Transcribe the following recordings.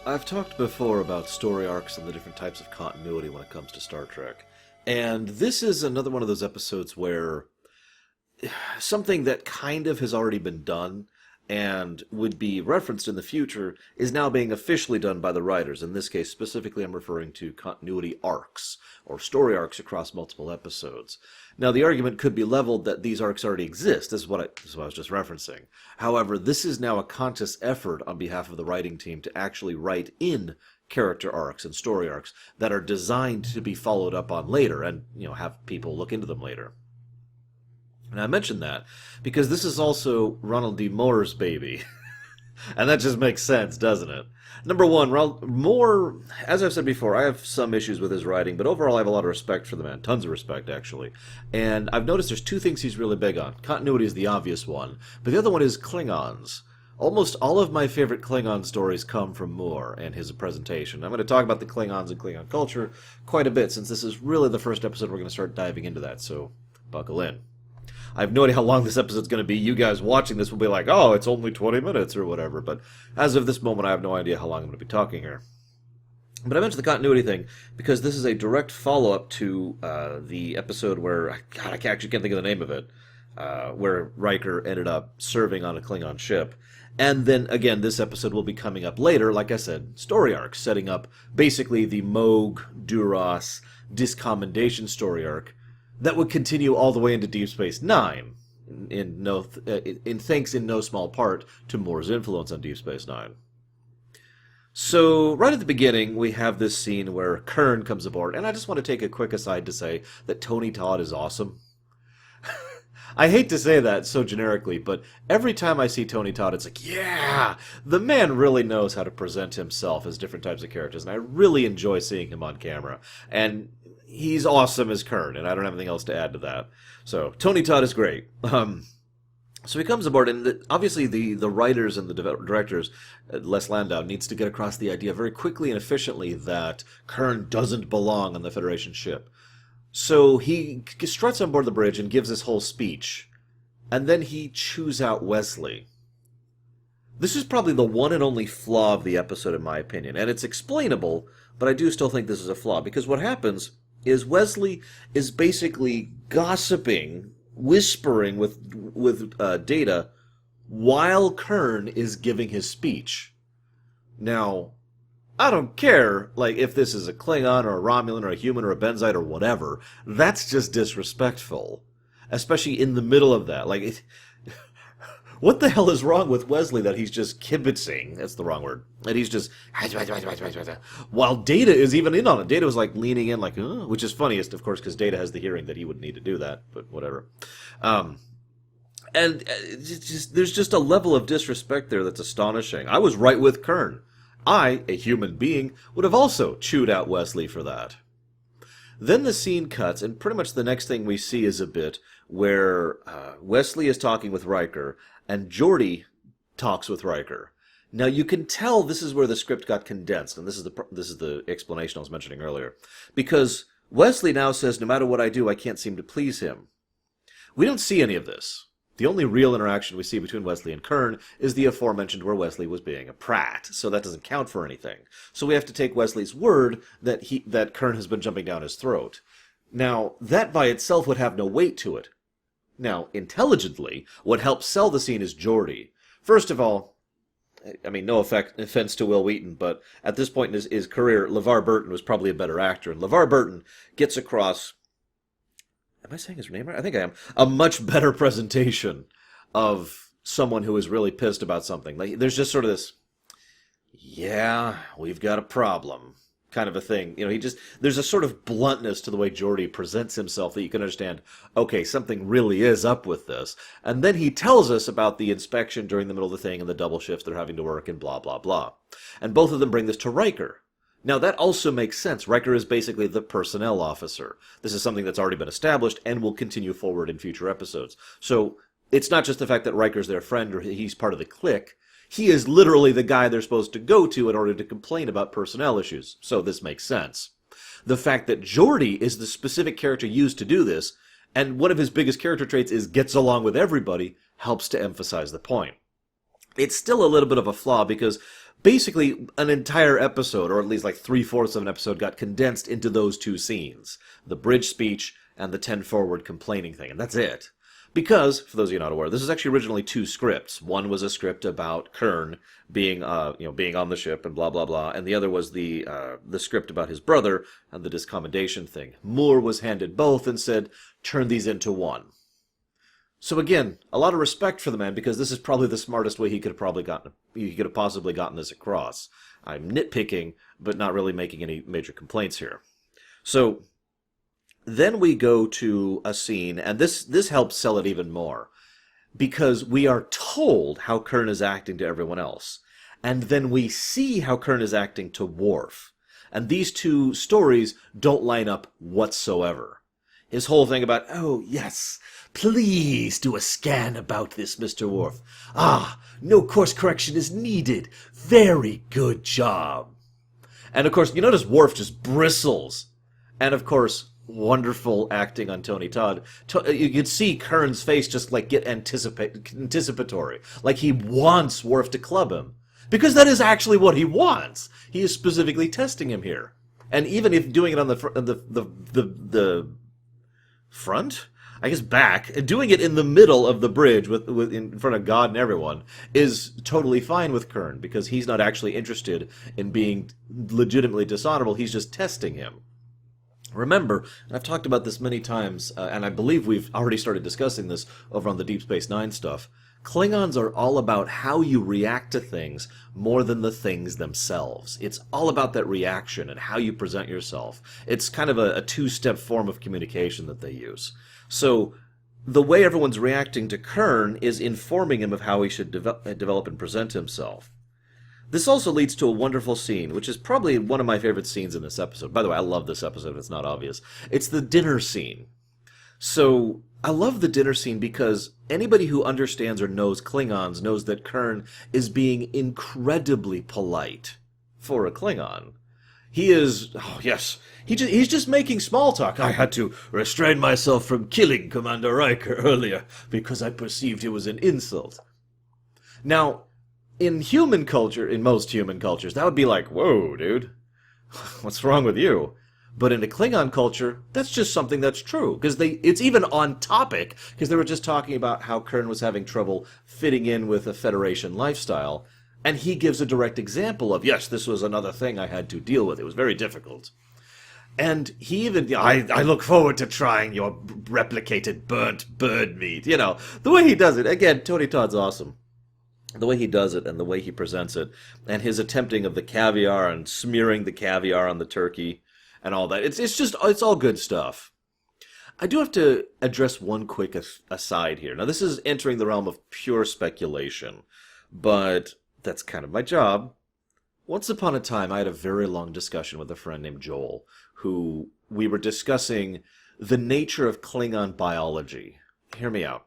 I've talked before about story arcs and the different types of continuity when it comes to Star Trek. And this is another one of those episodes where something that kind of has already been done and would be referenced in the future is now being officially done by the writers. In this case, specifically, I'm referring to continuity arcs, or story arcs across multiple episodes. Now, the argument could be leveled that these arcs already exist. This is what I was just referencing. However, this is now a conscious effort on behalf of the writing team to actually write in character arcs and story arcs that are designed to be followed up on later and, have people look into them later. And I mention that because this is also Ronald D. Moore's baby. And that just makes sense, doesn't it? Number one, Moore, as I've said before, I have some issues with his writing, but overall I have a lot of respect for the man. Tons of respect, actually. And I've noticed there's two things he's really big on. Continuity is the obvious one, but the other one is Klingons. Almost all of my favorite Klingon stories come from Moore and his presentation. I'm going to talk about the Klingons and Klingon culture quite a bit, since this is really the first episode we're going to start diving into that, so buckle in. I have no idea how long this episode's going to be. You guys watching this will be like, oh, it's only 20 minutes or whatever. But as of this moment, I have no idea how long I'm going to be talking here. But I mentioned the continuity thing because this is a direct follow-up to the episode where, I actually can't think of the name of it, where Riker ended up serving on a Klingon ship. And then, again, this episode will be coming up later, like I said, story arcs, setting up basically the Moog, Duras, discommendation story arc, that would continue all the way into Deep Space Nine, thanks in no small part to Moore's influence on Deep Space Nine. So, right at the beginning, we have this scene where Kern comes aboard, and I just want to take a quick aside to say that Tony Todd is awesome. I hate to say that so generically, but every time I see Tony Todd, it's like, yeah, the man really knows how to present himself as different types of characters, and I really enjoy seeing him on camera. And he's awesome as Kern, and I don't have anything else to add to that. So, Tony Todd is great. So he comes aboard, and obviously the writers and the directors, Les Landau, needs to get across the idea very quickly and efficiently that Kern doesn't belong on the Federation ship. So he struts on board the bridge and gives this whole speech, and then he chews out Wesley. This is probably the one and only flaw of the episode, in my opinion, and it's explainable, but I do still think this is a flaw, because what happens is Wesley is basically gossiping, whispering with Data while Kern is giving his speech. Now, I don't care, if this is a Klingon or a Romulan or a human or a Benzite or whatever. That's just disrespectful. Especially in the middle of that. What the hell is wrong with Wesley that he's just kibitzing? That's the wrong word. And he's just... While Data is even in on it. Data was leaning in which is funniest, of course, because Data has the hearing that he would need to do that. But whatever. There's just a level of disrespect there that's astonishing. I was right with Kern. I, a human being, would have also chewed out Wesley for that. Then the scene cuts, and pretty much the next thing we see is a bit where Wesley is talking with Riker, and Geordi talks with Riker. Now you can tell this is where the script got condensed, and this is the explanation I was mentioning earlier. Because Wesley now says, no matter what I do, I can't seem to please him. We don't see any of this. The only real interaction we see between Wesley and Kern is the aforementioned where Wesley was being a prat, so that doesn't count for anything. So we have to take Wesley's word that Kern has been jumping down his throat. Now, that by itself would have no weight to it. Now, intelligently, what helps sell the scene is Geordi. First of all, no offense to Will Wheaton, but at this point in his career, LeVar Burton was probably a better actor, and LeVar Burton gets across... Am I saying his name right? I think I am. A much better presentation of someone who is really pissed about something. There's just sort of this, yeah, we've got a problem kind of a thing. There's a sort of bluntness to the way Geordi presents himself that you can understand, okay, something really is up with this. And then he tells us about the inspection during the middle of the thing and the double shifts they're having to work and blah, blah, blah. And both of them bring this to Riker. Now, that also makes sense. Riker is basically the personnel officer. This is something that's already been established and will continue forward in future episodes. So, it's not just the fact that Riker's their friend or he's part of the clique. He is literally the guy they're supposed to go to in order to complain about personnel issues. So, this makes sense. The fact that Geordi is the specific character used to do this, and one of his biggest character traits is gets along with everybody, helps to emphasize the point. It's still a little bit of a flaw because Basically, an entire episode, or at least like three-fourths of an episode, got condensed into those two scenes. The bridge speech and the 10 forward complaining thing, and that's it. Because, for those of you not aware, this is actually originally two scripts. One was a script about Kern being, being on the ship and blah blah blah, and the other was the script about his brother and the discommendation thing. Moore was handed both and said, "Turn these into one." So again, a lot of respect for the man, because this is probably the smartest way he could have possibly gotten this across. I'm nitpicking, but not really making any major complaints here. So then we go to a scene, and this helps sell it even more, because we are told how Kern is acting to everyone else, and then we see how Kern is acting to Worf. And these two stories don't line up whatsoever. His whole thing about, "Oh, yes, please do a scan about this, Mr. Worf. Ah, no course correction is needed. Very good job." And of course, you notice Worf just bristles. And of course, wonderful acting on Tony Todd. You could see Kern's face just like get anticipatory. Like he wants Worf to club him. Because that is actually what he wants. He is specifically testing him here. And even if doing it on the front, I guess back, and doing it in the middle of the bridge with in front of God and everyone is totally fine with Kern, because he's not actually interested in being legitimately dishonorable. He's just testing him. Remember, and I've talked about this many times, and I believe we've already started discussing this over on the Deep Space Nine stuff, Klingons are all about how you react to things more than the things themselves. It's all about that reaction and how you present yourself. It's kind of a two-step form of communication that they use. So the way everyone's reacting to Kern is informing him of how he should develop and present himself. This also leads to a wonderful scene, which is probably one of my favorite scenes in this episode. By the way, I love this episode, if it's not obvious. It's the dinner scene. So I love the dinner scene because anybody who understands or knows Klingons knows that Kern is being incredibly polite for a Klingon. He is, oh yes, he's just making small talk. "I had to restrain myself from killing Commander Riker earlier because I perceived it was an insult." Now, in human culture, in most human cultures, that would be like, "Whoa, dude, what's wrong with you?" But in a Klingon culture, that's just something that's true, because it's even on topic, because they were just talking about how Kern was having trouble fitting in with a Federation lifestyle, and he gives a direct example of, "Yes, this was another thing I had to deal with. It was very difficult." And he even, I look forward to trying your replicated burnt bird meat. You know, the way he does it. Again, Tony Todd's awesome. The way he does it and the way he presents it, and his attempting of the caviar and smearing the caviar on the turkey and all that. It's all good stuff. I do have to address one quick aside here. Now, this is entering the realm of pure speculation, but that's kind of my job. Once upon a time, I had a very long discussion with a friend named Joel, who we were discussing the nature of Klingon biology. Hear me out.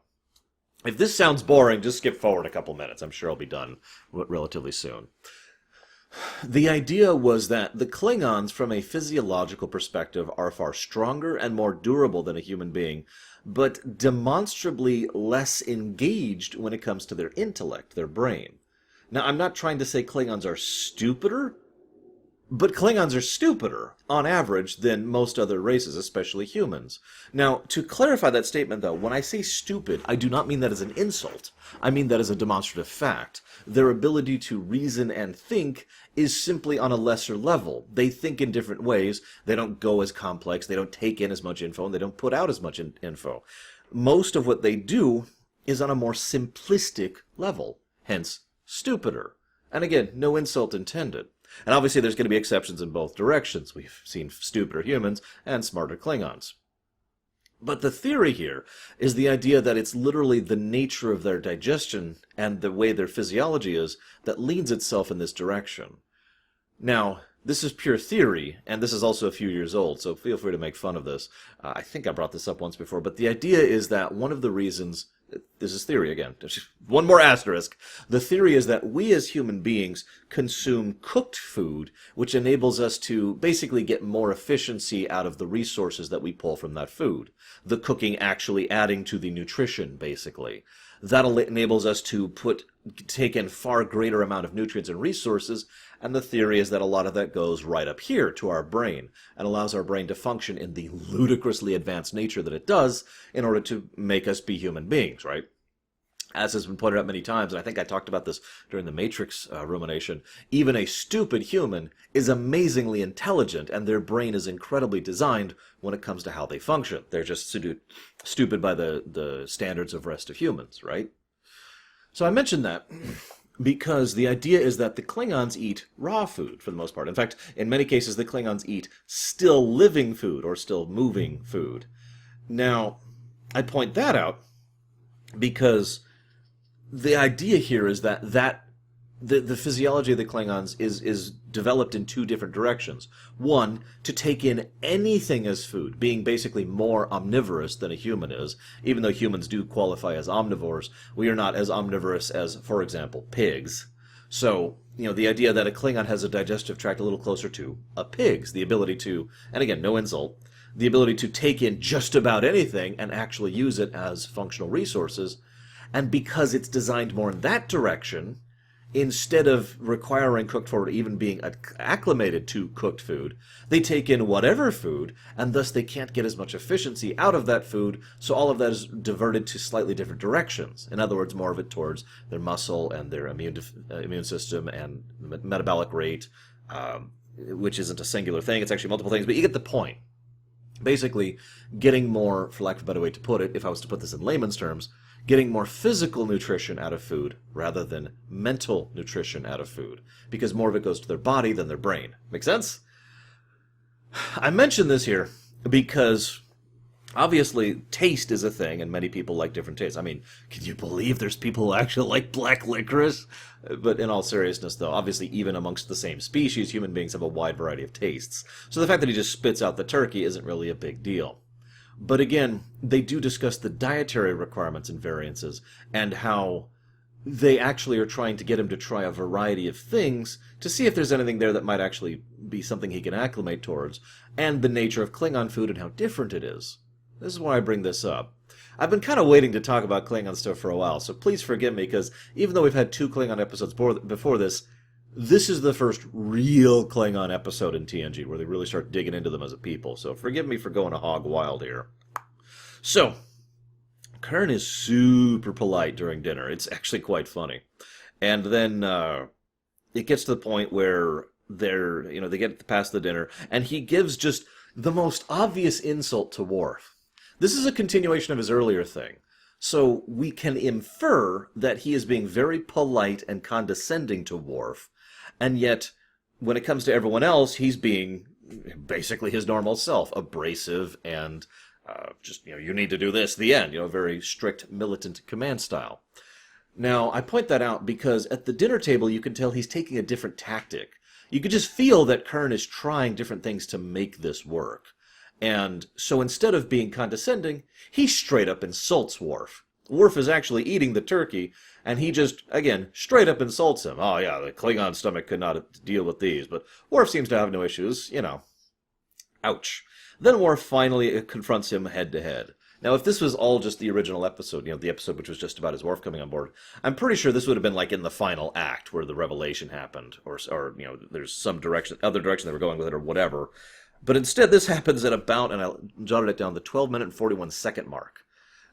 If this sounds boring, just skip forward a couple minutes. I'm sure I'll be done relatively soon. The idea was that the Klingons, from a physiological perspective, are far stronger and more durable than a human being, but demonstrably less engaged when it comes to their intellect, their brain. Now, I'm not trying to say Klingons are stupider, but Klingons are stupider, on average, than most other races, especially humans. Now, to clarify that statement, though, when I say stupid, I do not mean that as an insult. I mean that as a demonstrative fact. Their ability to reason and think is simply on a lesser level. They think in different ways. They don't go as complex. They don't take in as much info, and they don't put out as much info. Most of what they do is on a more simplistic level, hence stupider. And again, no insult intended. And obviously there's going to be exceptions in both directions. We've seen stupider humans and smarter Klingons. But the theory here is the idea that it's literally the nature of their digestion and the way their physiology is that leads itself in this direction. Now, this is pure theory, and this is also a few years old, so feel free to make fun of this. I think I brought this up once before, but the idea is that one of the reasons... This is theory again. One more asterisk. The theory is that we as human beings consume cooked food, which enables us to basically get more efficiency out of the resources that we pull from that food. The cooking actually adding to the nutrition, basically. That enables us to take in far greater amount of nutrients and resources, and the theory is that a lot of that goes right up here to our brain, and allows our brain to function in the ludicrously advanced nature that it does in order to make us be human beings, right? As has been pointed out many times, and I think I talked about this during the Matrix rumination, even a stupid human is amazingly intelligent, and their brain is incredibly designed when it comes to how they function. They're just stupid by the standards of rest of humans, right? So I mentioned that because the idea is that the Klingons eat raw food for the most part. In fact, in many cases, the Klingons eat still living food or still moving food. Now, I point that out because the idea here is that the physiology of the Klingons is developed in two different directions. One, to take in anything as food, being basically more omnivorous than a human is. Even though humans do qualify as omnivores, we are not as omnivorous as, for example, pigs. So, the idea that a Klingon has a digestive tract a little closer to a pig's, the ability to, and again, no insult, the ability to take in just about anything and actually use it as functional resources. And because it's designed more in that direction, instead of requiring cooked food or even being acclimated to cooked food, they take in whatever food, and thus they can't get as much efficiency out of that food, so all of that is diverted to slightly different directions. In other words, more of it towards their muscle and their immune system and metabolic rate, which isn't a singular thing, it's actually multiple things, but you get the point. Basically, getting more, for lack of a better way to put it, if I was to put this in layman's terms, getting more physical nutrition out of food rather than mental nutrition out of food, because more of it goes to their body than their brain. Make sense? I mention this here because obviously taste is a thing, and many people like different tastes. I mean, can you believe there's people who actually like black licorice? But in all seriousness, though, obviously even amongst the same species, human beings have a wide variety of tastes. So the fact that he just spits out the turkey isn't really a big deal. But again, they do discuss the dietary requirements and variances, and how they actually are trying to get him to try a variety of things to see if there's anything there that might actually be something he can acclimate towards, and the nature of Klingon food and how different it is. This is why I bring this up. I've been kind of waiting to talk about Klingon stuff for a while, so please forgive me, because even though we've had 2 Klingon episodes before this, this is the first real Klingon episode in TNG where they really start digging into them as a people, so forgive me for going a hog wild here. So, Kern is super polite during dinner. It's actually quite funny. And then it gets to the point where they get past the dinner, and he gives just the most obvious insult to Worf. This is a continuation of his earlier thing. So we can infer that he is being very polite and condescending to Worf, and yet, when it comes to everyone else, he's being basically his normal self, abrasive and you need to do this, the end, very strict militant command style. Now, I point that out because at the dinner table, you can tell he's taking a different tactic. You could just feel that Kern is trying different things to make this work. And so instead of being condescending, he straight up insults Worf. Worf is actually eating the turkey, and he just, again, straight up insults him. Oh yeah, the Klingon stomach could not deal with these, but Worf seems to have no issues, Ouch. Then Worf finally confronts him head-to-head. Now, if this was all just the original episode, the episode which was just about his Worf coming on board, I'm pretty sure this would have been like in the final act where the revelation happened, or there's some other direction they were going with it, or whatever. But instead, this happens at about, and I jotted it down, the 12-minute and 41-second mark.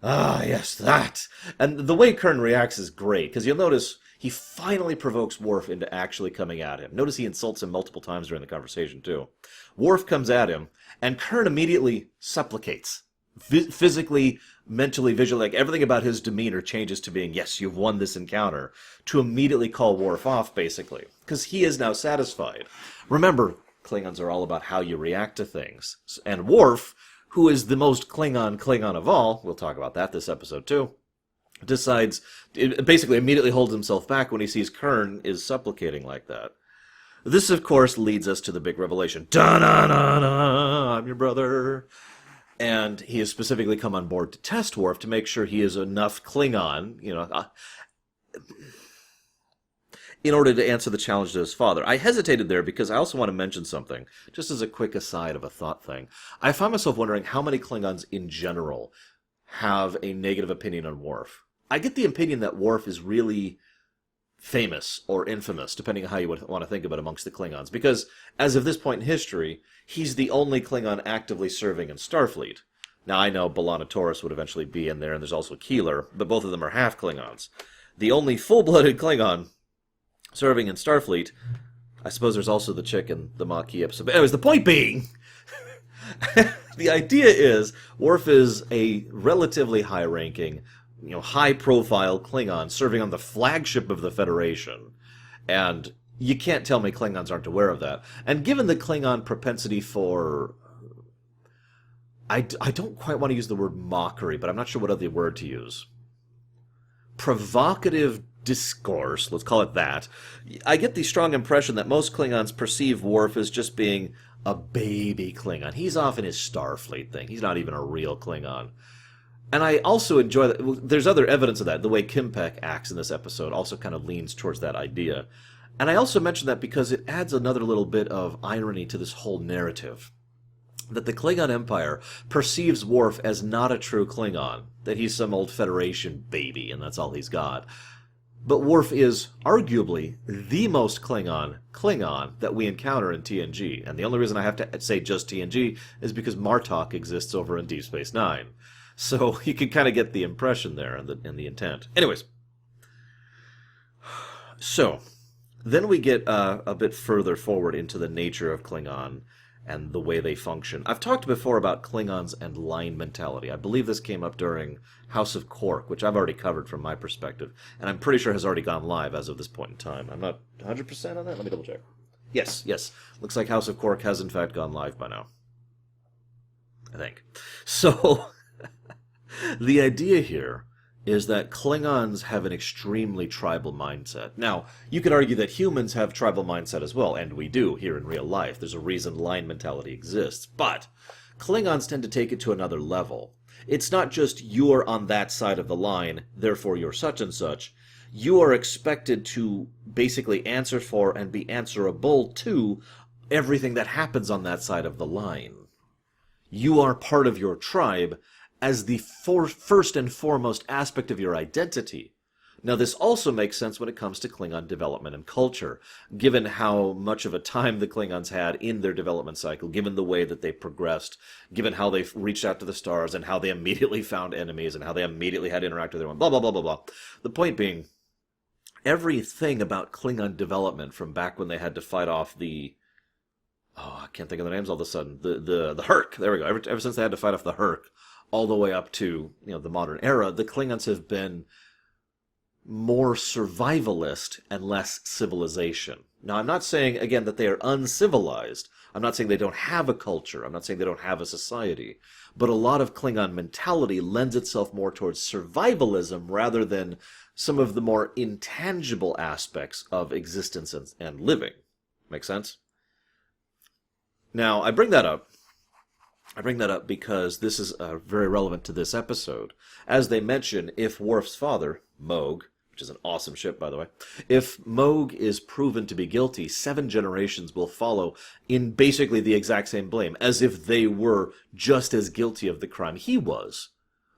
Ah, yes, that! And the way Kern reacts is great, because you'll notice he finally provokes Worf into actually coming at him. Notice he insults him multiple times during the conversation, too. Worf comes at him, and Kern immediately supplicates. Physically, mentally, visually, everything about his demeanor changes to being, yes, you've won this encounter, to immediately call Worf off, basically, because he is now satisfied. Remember, Klingons are all about how you react to things. And Worf, who is the most Klingon of all, we'll talk about that this episode too, basically immediately holds himself back when he sees Kern is supplicating like that. This, of course, leads us to the big revelation. Da-na-na-na, I'm your brother. And he has specifically come on board to test Worf to make sure he is enough Klingon, in order to answer the challenge to his father. I hesitated there because I also want to mention something, just as a quick aside of a thought thing. I find myself wondering how many Klingons in general have a negative opinion on Worf. I get the opinion that Worf is really famous or infamous, depending on how you would want to think about it amongst the Klingons, because as of this point in history, he's the only Klingon actively serving in Starfleet. Now, I know B'Elanna Torres would eventually be in there, and there's also Keeler, but both of them are half Klingons. The only full-blooded Klingon serving in Starfleet, I suppose there's also the chick in the Maquis episode. But anyways, the point being, the idea is Worf is a relatively high-ranking, high-profile Klingon serving on the flagship of the Federation. And you can't tell me Klingons aren't aware of that. And given the Klingon propensity for... I don't quite want to use the word mockery, but I'm not sure what other word to use. Provocative discourse, let's call it that. I get the strong impression that most Klingons perceive Worf as just being a baby Klingon. He's off in his Starfleet thing. He's not even a real Klingon. And I also enjoy that. There's other evidence of that. The way Kimpek acts in this episode also kind of leans towards that idea. And I also mention that because it adds another little bit of irony to this whole narrative. That the Klingon Empire perceives Worf as not a true Klingon. That he's some old Federation baby, and that's all he's got. But Worf is arguably the most Klingon that we encounter in TNG. And the only reason I have to say just TNG is because Martok exists over in Deep Space Nine. So you can kind of get the impression there and the intent. Anyways. So, then we get a bit further forward into the nature of Klingon and the way they function. I've talked before about Klingons and line mentality. I believe this came up during House of Quark, which I've already covered from my perspective, and I'm pretty sure has already gone live as of this point in time. I'm not 100% on that. Let me double check. Yes. Looks like House of Quark has in fact gone live by now. I think. So, the idea here is that Klingons have an extremely tribal mindset. Now, you could argue that humans have tribal mindset as well, and we do here in real life. There's a reason line mentality exists. But Klingons tend to take it to another level. It's not just you're on that side of the line, therefore you're such and such. You are expected to basically answer for and be answerable to everything that happens on that side of the line. You are part of your tribe as the first and foremost aspect of your identity. Now, this also makes sense when it comes to Klingon development and culture, given how much of a time the Klingons had in their development cycle, given the way that they progressed, given how they reached out to the stars, and how they immediately found enemies, and how they immediately had to interact with everyone, blah, blah, blah, blah, blah. The point being, everything about Klingon development from back when they had to fight off the... Oh, I can't think of the names all of a sudden. The Herc. There we go. Ever since they had to fight off the Herc, all the way up to the modern era, the Klingons have been more survivalist and less civilization. Now, I'm not saying, again, that they are uncivilized. I'm not saying they don't have a culture. I'm not saying they don't have a society. But a lot of Klingon mentality lends itself more towards survivalism rather than some of the more intangible aspects of existence and living. Make sense? Now, I bring that up because this is very relevant to this episode. As they mention, if Worf's father, Moog, which is an awesome ship, by the way, if Moog is proven to be guilty, 7 generations will follow in basically the exact same blame, as if they were just as guilty of the crime he was.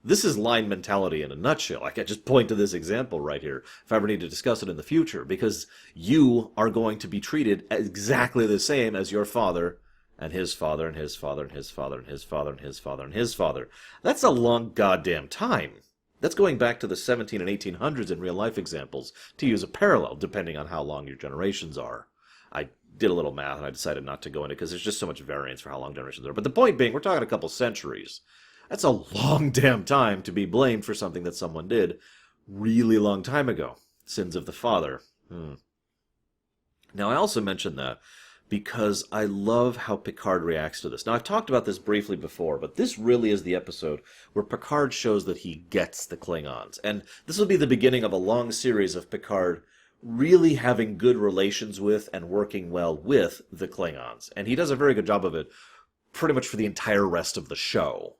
This is line mentality in a nutshell. I can just point to this example right here if I ever need to discuss it in the future, because you are going to be treated exactly the same as your father, and his father, and his father, and his father, and his father, and his father, and his father. That's a long goddamn time. That's going back to the 17 and 1800s in real-life examples, to use a parallel, depending on how long your generations are. I did a little math, and I decided not to go into it, because there's just so much variance for how long generations are. But the point being, we're talking a couple centuries. That's a long damn time to be blamed for something that someone did really long time ago. Sins of the father. Now, I also mentioned that because I love how Picard reacts to this. Now, I've talked about this briefly before, but this really is the episode where Picard shows that he gets the Klingons. And this will be the beginning of a long series of Picard really having good relations with and working well with the Klingons. And he does a very good job of it pretty much for the entire rest of the show.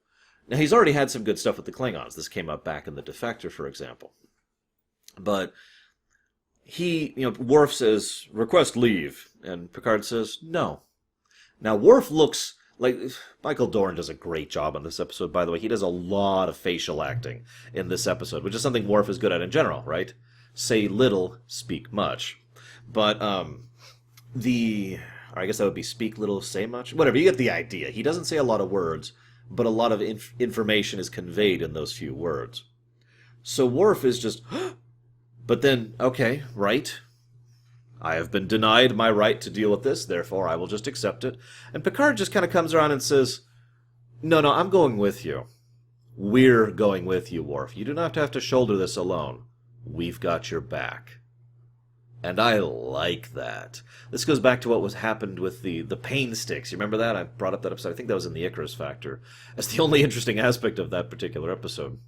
Now, he's already had some good stuff with the Klingons. This came up back in The Defector, for example. But Worf says, request leave. And Picard says, no. Now, Worf looks Like, Michael Dorn does a great job on this episode, by the way. He does a lot of facial acting in this episode, which is something Worf is good at in general, right? Say little, speak much. But, I guess that would be speak little, say much? Whatever, you get the idea. He doesn't say a lot of words, but a lot of information is conveyed in those few words. So Worf is just, but then, okay, right. I have been denied my right to deal with this, therefore I will just accept it. And Picard just kind of comes around and says, no, I'm going with you. We're going with you, Worf. You do not have to shoulder this alone. We've got your back. And I like that. This goes back to what was happened with the pain sticks. You remember that? I brought up that episode. I think that was in the Icarus Factor. That's the only interesting aspect of that particular episode.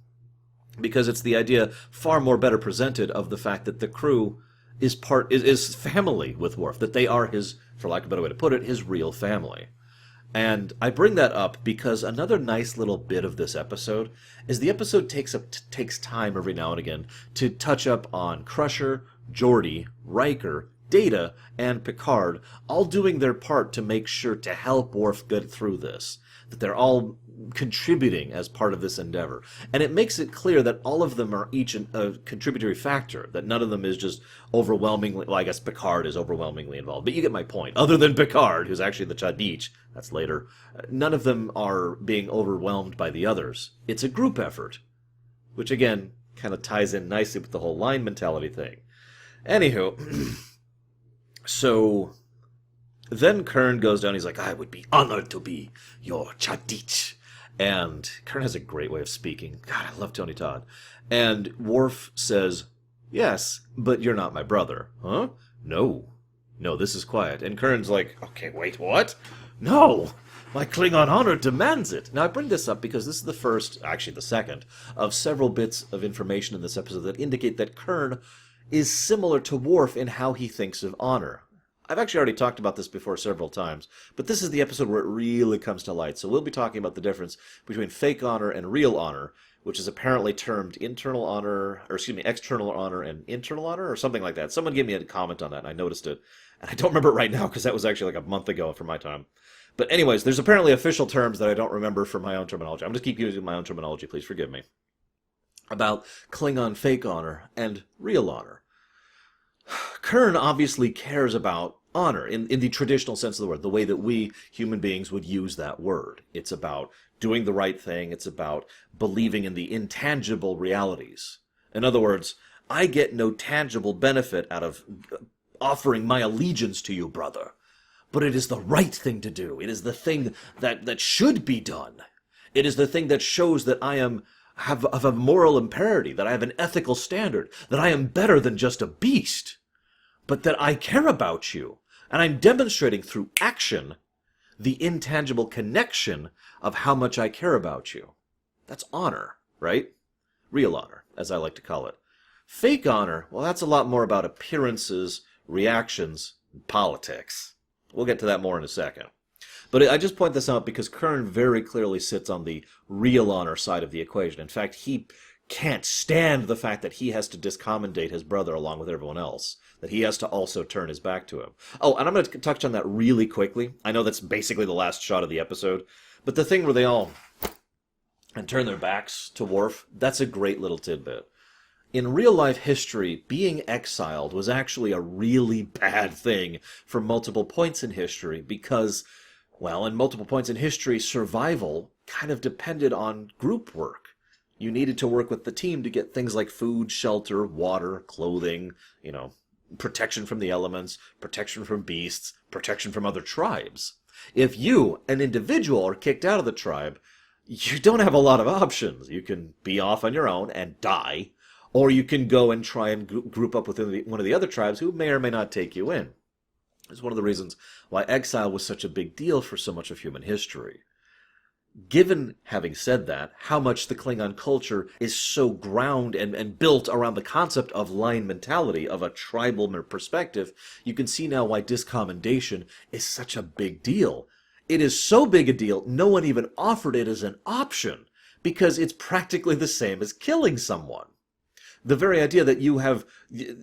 Because it's the idea, far more better presented, of the fact that the crew is family with Worf, that they are his, for lack of a better way to put it, his real family. And I bring that up because another nice little bit of this episode is the episode takes time every now and again to touch up on Crusher, Geordi, Riker, Data, and Picard, all doing their part to make sure to help Worf get through this. That they're all contributing as part of this endeavor. And it makes it clear that all of them are each a contributory factor, that none of them is just overwhelmingly, well, I guess Picard is overwhelmingly involved, but you get my point. Other than Picard, who's actually the Chadich, that's later, none of them are being overwhelmed by the others. It's a group effort, which again, kind of ties in nicely with the whole line mentality thing. Anywho, so then Kern goes down, he's like, I would be honored to be your Chadich. And Kern has a great way of speaking. God, I love Tony Todd. And Worf says, yes, but you're not my brother. Huh? No, this is quiet. And Kern's like, okay, wait, what? No, my Klingon honor demands it. Now, I bring this up because this is the first, actually the second, of several bits of information in this episode that indicate that Kern is similar to Worf in how he thinks of honor. I've actually already talked about this before several times, but this is the episode where it really comes to light. So we'll be talking about the difference between fake honor and real honor, which is apparently termed external honor and internal honor, or something like that. Someone gave me a comment on that, and I noticed it. And I don't remember it right now, because that was actually like a month ago for my time. But anyways, there's apparently official terms that I don't remember for my own terminology. I'm just keep using my own terminology, please forgive me. About Klingon fake honor and real honor. Kern obviously cares about honor in the traditional sense of the word, the way that we human beings would use that word. It's about doing the right thing. It's about believing in the intangible realities. In other words, I get no tangible benefit out of offering my allegiance to you, brother. But it is the right thing to do. It is the thing that should be done. It is the thing that shows that I have a moral imperative, that I have an ethical standard, that I am better than just a beast, but that I care about you, and I'm demonstrating through action the intangible connection of how much I care about you. That's honor, right? Real honor, as I like to call it. Fake honor, well, that's a lot more about appearances, reactions, and politics. We'll get to that more in a second. But I just point this out because Kern very clearly sits on the real honor side of the equation. In fact, he can't stand the fact that he has to discommendate his brother along with everyone else, that he has to also turn his back to him. Oh, and I'm going to touch on that really quickly. I know that's basically the last shot of the episode, but the thing where they all turn their backs to Worf, that's a great little tidbit. In real-life history, being exiled was actually a really bad thing for multiple points in history because, well, in multiple points in history, survival kind of depended on group work. You needed to work with the team to get things like food, shelter, water, clothing, protection from the elements, protection from beasts, protection from other tribes. If you, an individual, are kicked out of the tribe, you don't have a lot of options. You can be off on your own and die, or you can go and try and group up with one of the other tribes who may or may not take you in. It's one of the reasons why exile was such a big deal for so much of human history. Given, having said that, how much the Klingon culture is so ground and built around the concept of line mentality, of a tribal perspective, you can see now why discommendation is such a big deal. It is so big a deal, no one even offered it as an option, because it's practically the same as killing someone. The very idea that you have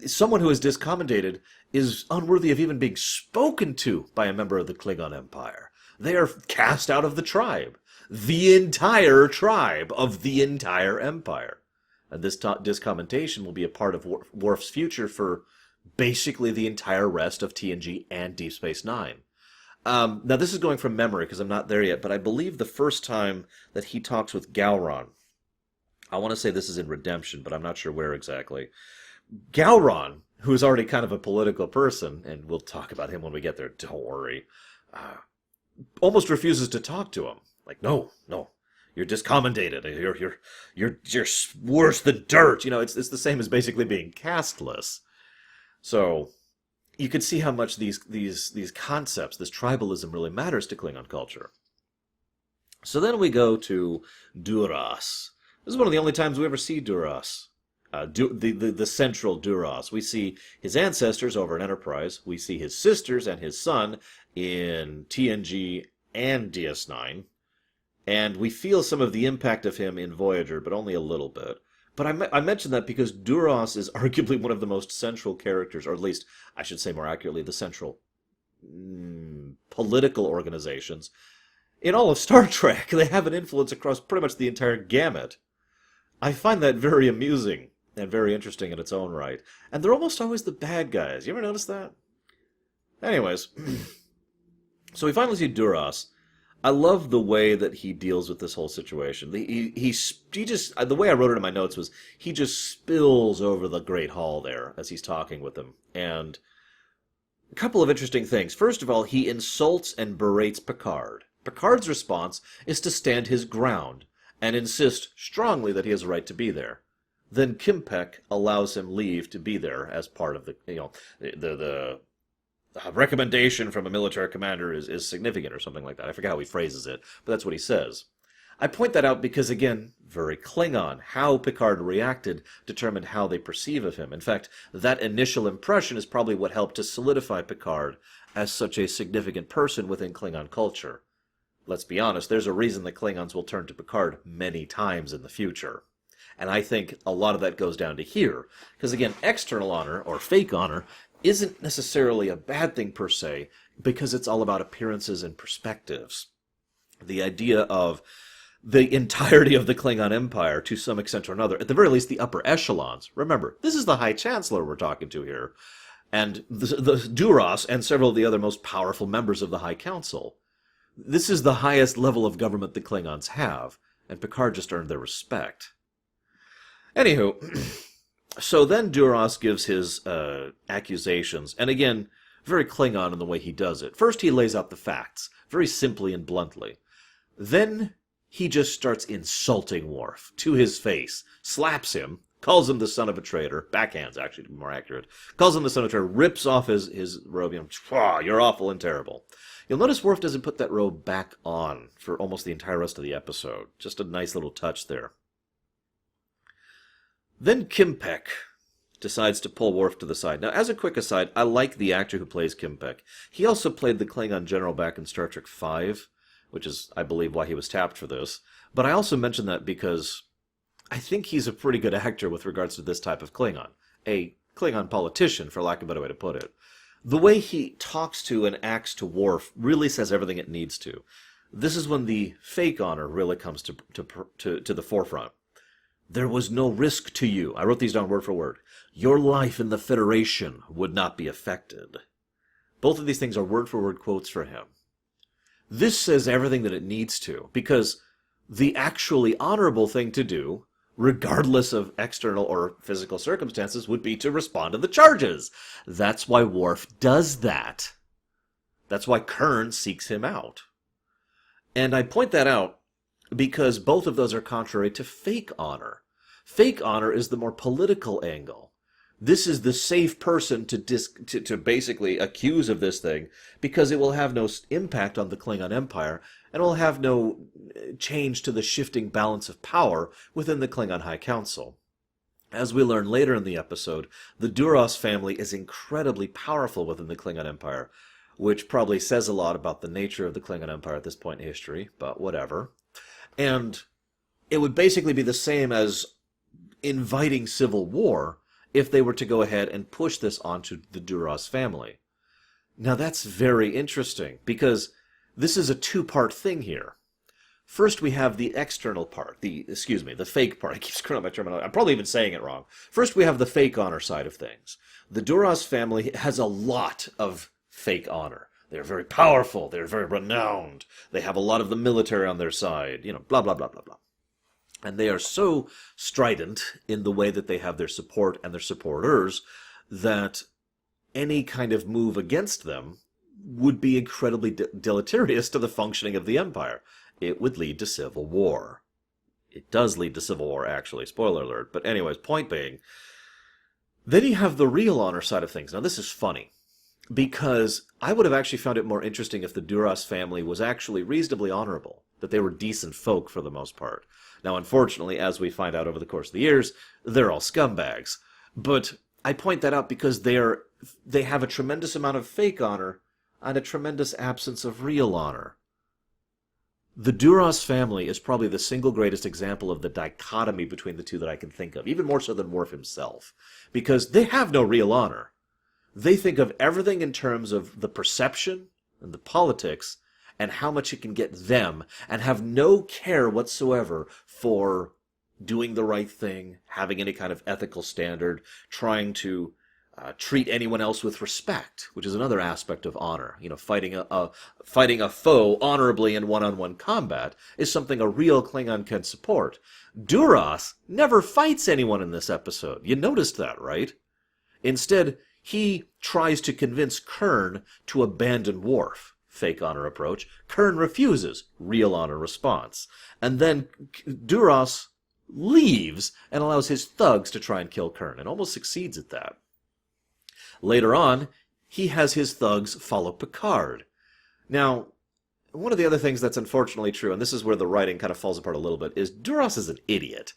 someone who is discommendated is unworthy of even being spoken to by a member of the Klingon Empire. They are cast out of the tribe. The entire tribe of the entire empire. And this discommentation will be a part of Worf's future for basically the entire rest of TNG and Deep Space Nine. Now, this is going from memory because I'm not there yet, but I believe the first time that he talks with Gowron, I want to say this is in Redemption, but I'm not sure where exactly. Gowron, who is already kind of a political person, and we'll talk about him when we get there, don't worry, almost refuses to talk to him. Like, no, you're discommendated. You're worse than dirt. You know, it's the same as basically being casteless. So you can see how much these concepts, this tribalism, really matters to Klingon culture. So then we go to Duras. This is one of the only times we ever see Duras. The central Duras. We see his ancestors over in Enterprise. We see his sisters and his son in TNG and DS9. And we feel some of the impact of him in Voyager, but only a little bit. But I mention that because Duras is arguably one of the most central characters, or at least, I should say more accurately, the central political organizations in all of Star Trek. They have an influence across pretty much the entire gamut. I find that very amusing and very interesting in its own right. And they're almost always the bad guys. You ever notice that? Anyways, so we finally see Duras. I love the way that he deals with this whole situation. He just, the way I wrote it in my notes was, he just spills over the Great Hall there as he's talking with them. And a couple of interesting things. First of all, he insults and berates Picard. Picard's response is to stand his ground and insist strongly that he has a right to be there. Then Kimpek allows him leave to be there as part of the, the recommendation from a military commander is significant or something like that. I forget how he phrases it, but that's what he says. I point that out because, again, very Klingon. How Picard reacted determined how they perceive of him. In fact, that initial impression is probably what helped to solidify Picard as such a significant person within Klingon culture. Let's be honest, there's a reason the Klingons will turn to Picard many times in the future. And I think a lot of that goes down to here. Because, again, external honor, or fake honor, isn't necessarily a bad thing per se, because it's all about appearances and perspectives. The idea of the entirety of the Klingon Empire, to some extent or another, at the very least the upper echelons. Remember, this is the High Chancellor we're talking to here, and the Duras and several of the other most powerful members of the High Council. This is the highest level of government the Klingons have, and Picard just earned their respect. Anywho, so then Duras gives his accusations, and again, very Klingon in the way he does it. First he lays out the facts, very simply and bluntly. Then he just starts insulting Worf to his face, slaps him, calls him the son of a traitor, backhands actually to be more accurate, calls him the son of a traitor, rips off his robe, you're awful and terrible. You'll notice Worf doesn't put that robe back on for almost the entire rest of the episode. Just a nice little touch there. Then Kimpek decides to pull Worf to the side. Now, as a quick aside, I like the actor who plays Kimpek. He also played the Klingon general back in Star Trek V, which is, I believe, why he was tapped for this. But I also mention that because I think he's a pretty good actor with regards to this type of Klingon. A Klingon politician, for lack of a better way to put it. The way he talks to and acts to Worf really says everything it needs to. This is when the fake honor really comes to the forefront. There was no risk to you. I wrote these down word for word. Your life in the Federation would not be affected. Both of these things are word for word quotes for him. This says everything that it needs to, because the actually honorable thing to do, regardless of external or physical circumstances, would be to respond to the charges. That's why Worf does that. That's why Kern seeks him out. And I point that out because both of those are contrary to fake honor. Fake honor is the more political angle. This is the safe person to basically accuse of this thing because it will have no impact on the Klingon Empire and will have no change to the shifting balance of power within the Klingon High Council. As we learn later in the episode, the Duras family is incredibly powerful within the Klingon Empire, which probably says a lot about the nature of the Klingon Empire at this point in history, but whatever. And it would basically be the same as inviting civil war if they were to go ahead and push this onto the Duras family. Now that's very interesting, because This is a two-part thing here. First, we have the external part, the fake part. I keep screwing up my terminology. I'm probably even saying it wrong. First, we have the fake honor side of things. The Duras family has a lot of fake honor. They're very powerful. They're very renowned. They have a lot of the military on their side. Blah, blah, blah, blah, blah. And they are so strident in the way that they have their support and their supporters that any kind of move against them would be incredibly deleterious to the functioning of the Empire. It would lead to civil war. It does lead to civil war, actually. Spoiler alert. But anyways, point being, then you have the real honor side of things. Now, this is funny, because I would have actually found it more interesting if the Duras family was actually reasonably honorable, that they were decent folk for the most part. Now, unfortunately, as we find out over the course of the years, they're all scumbags. But I point that out because they have a tremendous amount of fake honor and a tremendous absence of real honor. The Duras family is probably the single greatest example of the dichotomy between the two that I can think of, even more so than Worf himself, because they have no real honor. They think of everything in terms of the perception and the politics and how much it can get them, and have no care whatsoever for doing the right thing, having any kind of ethical standard, trying to treat anyone else with respect, which is another aspect of honor. Fighting a foe honorably in one-on-one combat is something a real Klingon can support. Duras never fights anyone in this episode. You noticed that, right? Instead, he tries to convince Kern to abandon Worf. Fake honor approach. Kern refuses. Real honor response. And then Duras leaves and allows his thugs to try and kill Kern, and almost succeeds at that. Later on, he has his thugs follow Picard. Now, one of the other things that's unfortunately true, and this is where the writing kind of falls apart a little bit, is Duras is an idiot.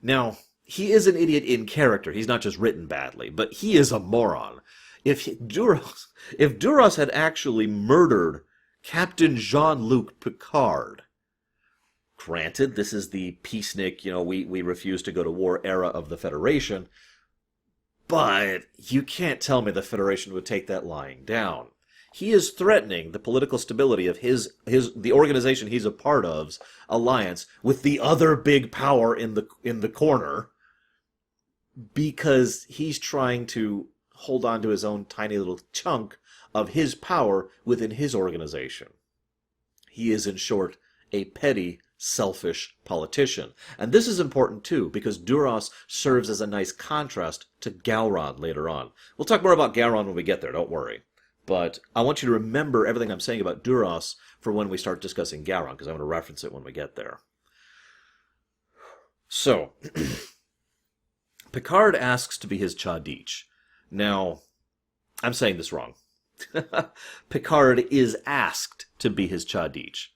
Now, he is an idiot in character. He's not just written badly, but he is a moron. If Duras had actually murdered Captain Jean-Luc Picard, granted, this is the peacenik, we refuse to go to war era of the Federation, but you can't tell me the Federation would take that lying down. He is threatening the political stability of the organization he's a part of's alliance with the other big power in the corner, because he's trying to hold on to his own tiny little chunk of his power within his organization. He is, in short, a petty, selfish politician. And this is important too, because Duras serves as a nice contrast to Gowron later on. We'll talk more about Gowron when we get there, don't worry. But I want you to remember everything I'm saying about Duras for when we start discussing Gowron, because I'm going to reference it when we get there. So, Picard asks to be his Chadich. Now, I'm saying this wrong. Picard is asked to be his Chadich.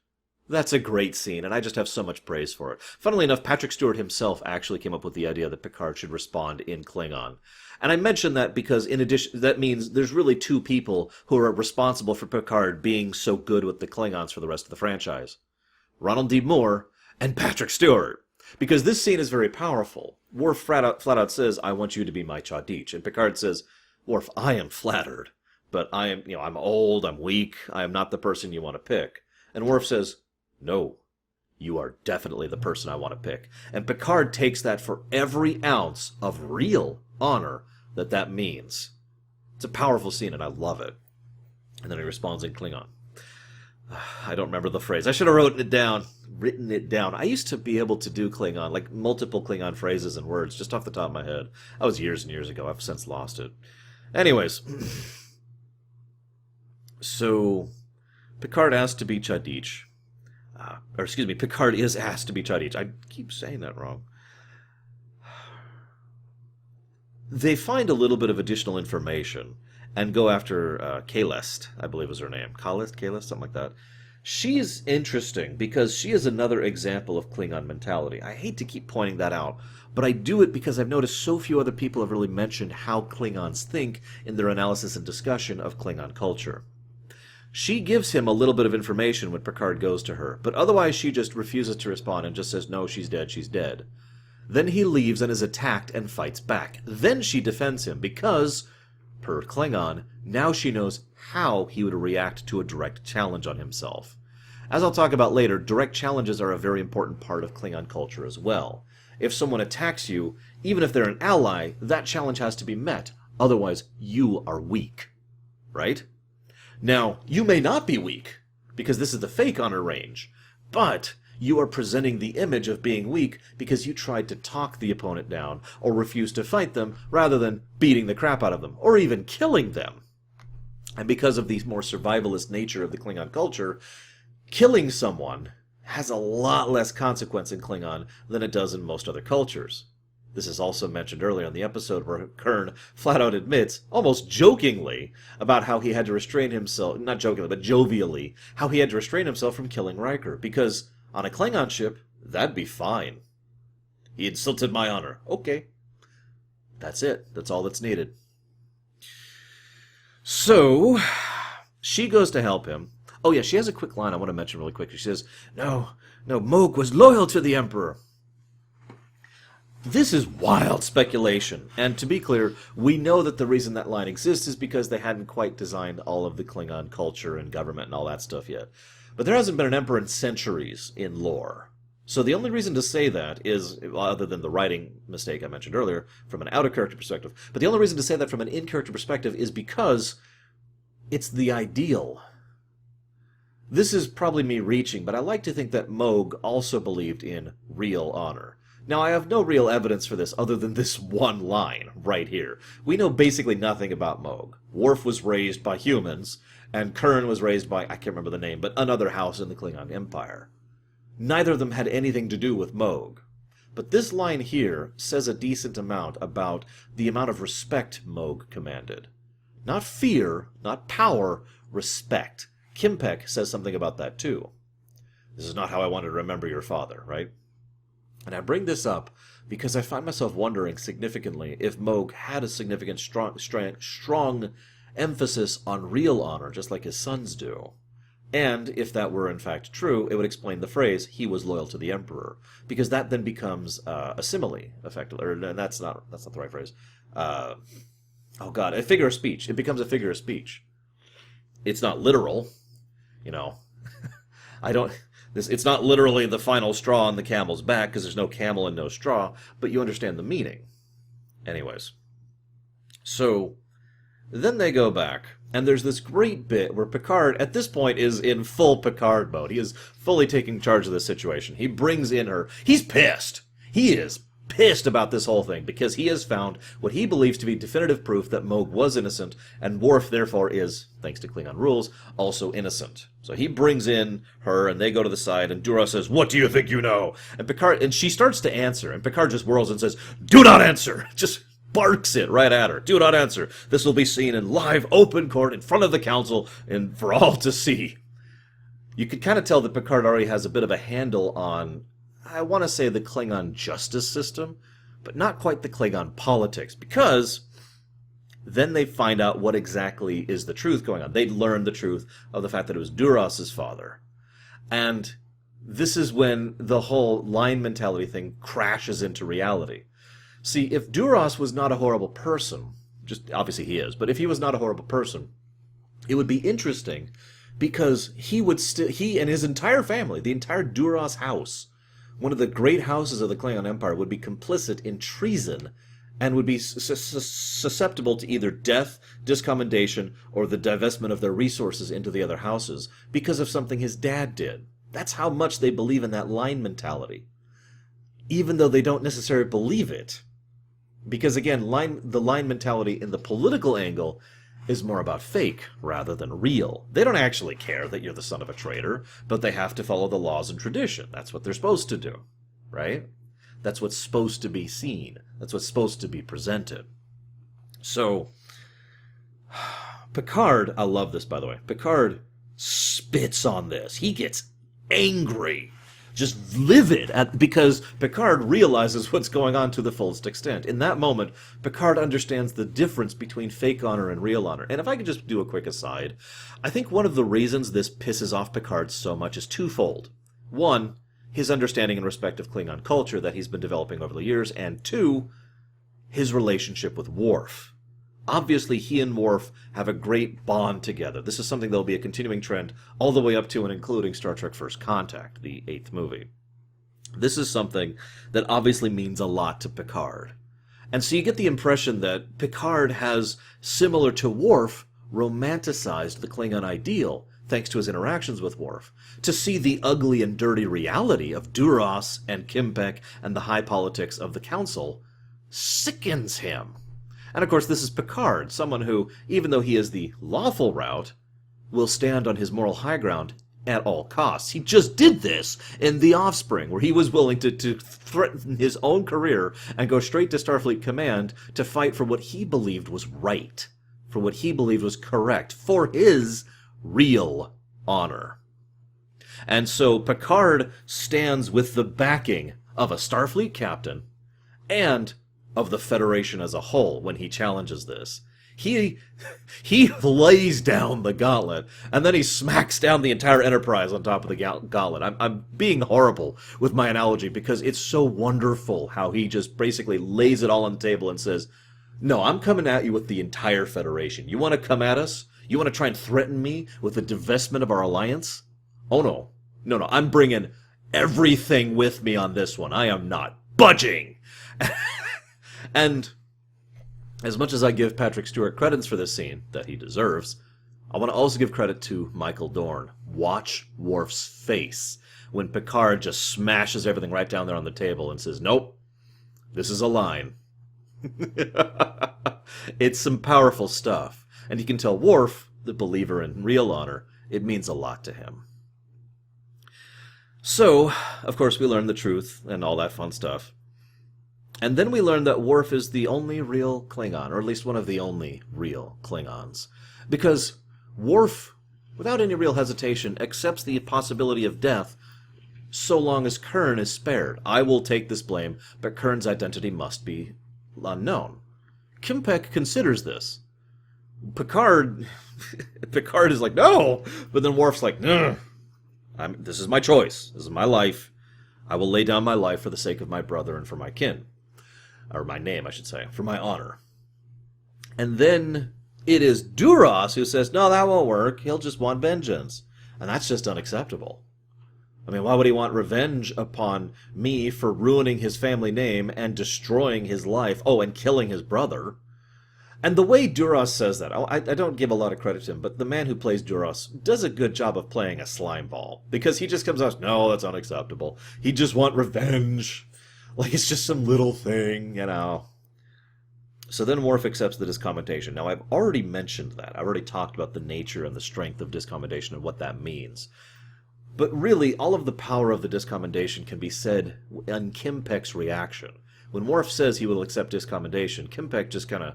That's a great scene, and I just have so much praise for it. Funnily enough, Patrick Stewart himself actually came up with the idea that Picard should respond in Klingon. And I mention that because, in addition, that means there's really two people who are responsible for Picard being so good with the Klingons for the rest of the franchise. Ronald D. Moore and Patrick Stewart. Because this scene is very powerful. Worf flat out says, "I want you to be my Chadich." And Picard says, "Worf, I am flattered, but I'm old, I'm weak, I am not the person you want to pick." And Worf says, "No, you are definitely the person I want to pick." And Picard takes that for every ounce of real honor that means. It's a powerful scene, and I love it. And then he responds in Klingon. I don't remember the phrase. I should have written it down. I used to be able to do Klingon, like multiple Klingon phrases and words, just off the top of my head. That was years and years ago. I've since lost it. Anyways. So, Picard asked to be Chadich. Picard is asked to be Chadich. I keep saying that wrong. They find a little bit of additional information and go after Kalest, I believe is her name. Kalest, something like that. She's interesting because she is another example of Klingon mentality. I hate to keep pointing that out, but I do it because I've noticed so few other people have really mentioned how Klingons think in their analysis and discussion of Klingon culture. She gives him a little bit of information when Picard goes to her, but otherwise she just refuses to respond and just says, "No, she's dead. Then he leaves and is attacked and fights back. Then she defends him because, per Klingon, now she knows how he would react to a direct challenge on himself. As I'll talk about later, direct challenges are a very important part of Klingon culture as well. If someone attacks you, even if they're an ally, that challenge has to be met. Otherwise, you are weak. Right? Now, you may not be weak, because this is the fake honor range, but you are presenting the image of being weak because you tried to talk the opponent down or refuse to fight them rather than beating the crap out of them or even killing them. And because of the more survivalist nature of the Klingon culture, killing someone has a lot less consequence in Klingon than it does in most other cultures. This is also mentioned earlier in the episode where Kern flat out admits, almost jokingly, about how he had to restrain himself, not jokingly, but jovially, how he had to restrain himself from killing Riker, because on a Klingon ship, that'd be fine. He insulted my honor. Okay. That's it. That's all that's needed. So, she goes to help him. Oh yeah, she has a quick line I want to mention really quick. She says, No, Mogh was loyal to the Emperor. This is wild speculation, and to be clear, we know that the reason that line exists is because they hadn't quite designed all of the Klingon culture and government and all that stuff yet. But there hasn't been an emperor in centuries in lore. So the only reason to say that is, well, other than the writing mistake I mentioned earlier, from an out-of-character perspective, but the only reason to say that from an in-character perspective is because it's the ideal. This is probably me reaching, but I like to think that Mogh also believed in real honor. Now, I have no real evidence for this other than this one line right here. We know basically nothing about Mogh. Worf was raised by humans, and Kern was raised by, I can't remember the name, but another house in the Klingon Empire. Neither of them had anything to do with Mogh. But this line here says a decent amount about the amount of respect Mogh commanded. Not fear, not power, respect. Kimpek says something about that too. This is not how I wanted to remember your father, right? And I bring this up because I find myself wondering significantly if Mogh had a significant strong emphasis on real honor, just like his sons do. And if that were in fact true, it would explain the phrase, he was loyal to the Emperor. Because that then becomes a simile, effectively. Or that's not the right phrase. A figure of speech. It becomes a figure of speech. It's not literal, you know. It's not literally the final straw on the camel's back, because there's no camel and no straw, but you understand the meaning. Anyways. So, then they go back, and there's this great bit where Picard, at this point, is in full Picard mode. He is fully taking charge of the situation. He brings in her. He's pissed. He is pissed about this whole thing, because he has found what he believes to be definitive proof that Mogh was innocent, and Worf, therefore, is, thanks to Klingon rules, also innocent. So he brings in her, and they go to the side, and Duras says, "What do you think you know?" And she starts to answer, and Picard just whirls and says, "Do not answer!" Just barks it right at her. "Do not answer. This will be seen in live, open court in front of the council, and for all to see." You could kind of tell that Picard already has a bit of a handle on, I want to say, the Klingon justice system, but not quite the Klingon politics, because then they find out what exactly is the truth going on. They learn the truth of the fact that it was Duras' father. And this is when the whole line mentality thing crashes into reality. See, if Duras was not a horrible person, just obviously he is, but if he was not a horrible person, it would be interesting, because he and his entire family, the entire Duras house, one of the great houses of the Klingon Empire, would be complicit in treason and would be susceptible to either death, discommendation, or the divestment of their resources into the other houses because of something his dad did. That's how much they believe in that line mentality. Even though they don't necessarily believe it. Because again, the line mentality in the political angle is more about fake rather than real. They don't actually care that you're the son of a traitor, but they have to follow the laws and tradition. That's what they're supposed to do, right? That's what's supposed to be seen. That's what's supposed to be presented. So, Picard, I love this, by the way. Picard spits on this. He gets angry, just livid, because Picard realizes what's going on to the fullest extent. In that moment, Picard understands the difference between fake honor and real honor. And if I could just do a quick aside, I think one of the reasons this pisses off Picard so much is twofold. One, his understanding and respect of Klingon culture that he's been developing over the years, and two, his relationship with Worf. Obviously, he and Worf have a great bond together. This is something that will be a continuing trend all the way up to and including Star Trek First Contact, the 8th movie. This is something that obviously means a lot to Picard. And so you get the impression that Picard has, similar to Worf, romanticized the Klingon ideal, thanks to his interactions with Worf. To see the ugly and dirty reality of Duras and Kimpek and the high politics of the Council sickens him. And of course, this is Picard, someone who, even though he is the lawful route, will stand on his moral high ground at all costs. He just did this in The Offspring, where he was willing to threaten his own career and go straight to Starfleet Command to fight for what he believed was right, for what he believed was correct, for his real honor. And so Picard stands with the backing of a Starfleet captain and of the Federation as a whole when he challenges this. He lays down the gauntlet, and then he smacks down the entire Enterprise on top of the gauntlet. I'm being horrible with my analogy because it's so wonderful how he just basically lays it all on the table and says, no, I'm coming at you with the entire Federation. You want to come at us? You want to try and threaten me with the divestment of our alliance? Oh no. No, I'm bringing everything with me on this one. I am not budging. And as much as I give Patrick Stewart credits for this scene, that he deserves, I want to also give credit to Michael Dorn. Watch Worf's face when Picard just smashes everything right down there on the table and says, nope, this is a line. It's some powerful stuff. And you can tell Worf, the believer in real honor, it means a lot to him. So, of course, we learn the truth and all that fun stuff. And then we learn that Worf is the only real Klingon, or at least one of the only real Klingons. Because Worf, without any real hesitation, accepts the possibility of death so long as Kern is spared. I will take this blame, but Kern's identity must be unknown. Kimpek considers this. Picard is like, no! But then Worf's like, no! This is my choice. This is my life. I will lay down my life for the sake of my brother and for my kin. Or my name, I should say, for my honor. And then it is Duras who says, no, that won't work. He'll just want vengeance. And that's just unacceptable. I mean, why would he want revenge upon me for ruining his family name and destroying his life? Oh, and killing his brother. And the way Duras says that, I don't give a lot of credit to him, but the man who plays Duras does a good job of playing a slime ball. Because he just comes out, no, that's unacceptable. He just want revenge. Like it's just some little thing, you know. So then Worf accepts the discommendation. Now, I've already mentioned that. I've already talked about the nature and the strength of discommendation and what that means. But really, all of the power of the discommendation can be said in Kimpek's reaction. When Worf says he will accept discommendation, Kimpek just kind of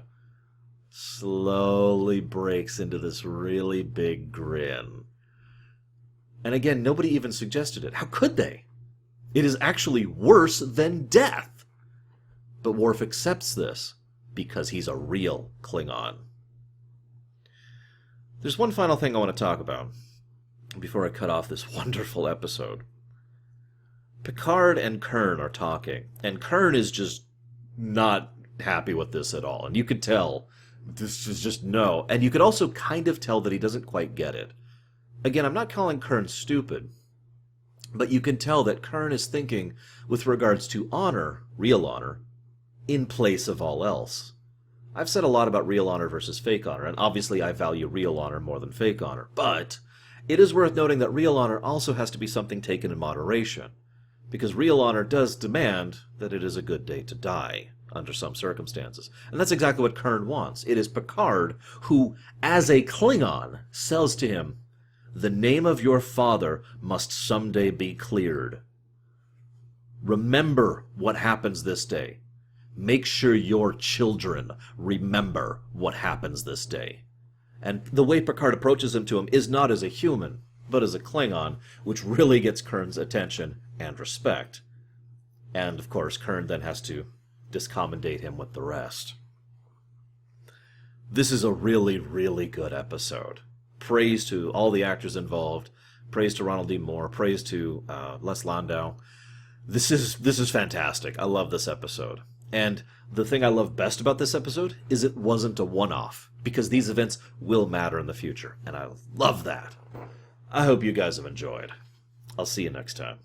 slowly breaks into this really big grin. And again, nobody even suggested it. How could they? It is actually worse than death. But Worf accepts this because he's a real Klingon. There's one final thing I want to talk about before I cut off this wonderful episode. Picard and Kern are talking, and Kern is just not happy with this at all. And you could tell this is just no. And you could also kind of tell that he doesn't quite get it. Again, I'm not calling Kern stupid, but you can tell that Kern is thinking with regards to honor, real honor, in place of all else. I've said a lot about real honor versus fake honor, and obviously I value real honor more than fake honor, but it is worth noting that real honor also has to be something taken in moderation, because real honor does demand that it is a good day to die under some circumstances. And that's exactly what Kern wants. It is Picard who, as a Klingon, says to him, "The name of your father must someday be cleared. Remember what happens this day. Make sure your children remember what happens this day." And the way Picard approaches him is not as a human, but as a Klingon, which really gets Kern's attention and respect. And, of course, Kern then has to discommendate him with the rest. This is a really, really good episode. Praise to all the actors involved. Praise to Ronald D. Moore. Praise to Les Landau. This is fantastic. I love this episode. And the thing I love best about this episode is it wasn't a one-off, because these events will matter in the future, and I love that. I hope you guys have enjoyed. I'll see you next time.